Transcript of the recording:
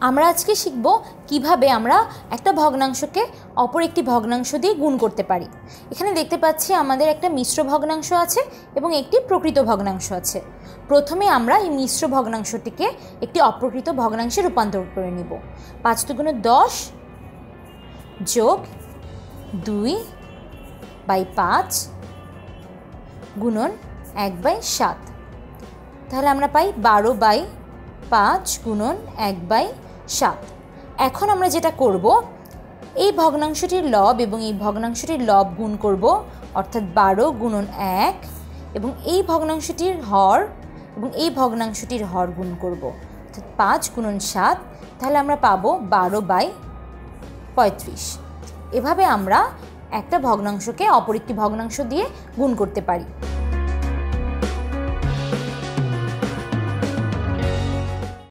আমরা আজকে শিখব কিভাবে আমরা একটা ভগ্নাংশকে অপর একটি ভগ্নাংশ দিয়ে গুণ করতে পারি। এখানে দেখতে পাচ্ছি আমাদের একটা মিশ্র ভগ্নাংশ আছে এবং একটি প্রকৃত ভগ্নাংশ আছে। প্রথমে আমরা এই মিশ্র ভগ্নাংশটিকে একটি অপ্রকৃত ভগ্নাংশে রূপান্তর করে নিব। 5 দুগুণে 10 যোগ 2/5 গুণন 1/7, তাহলে আমরা পাই 12/5 গুণন 1/7। এখন আমরা যেটা করব, এই ভগ্নাংশটির লব এবং এই ভগ্নাংশটির লব গুণ করব, অর্থাৎ 12 গুণন 1, এবং এই ভগ্নাংশটির হর এবং এই ভগ্নাংশটির হর গুণ করব, অর্থাৎ 5 গুণন 7, তাহলে আমরা পাবো 12/35। এভাবে আমরা একটা ভগ্নাংশকে অপর একটি ভগ্নাংশ দিয়ে গুণ করতে পারি।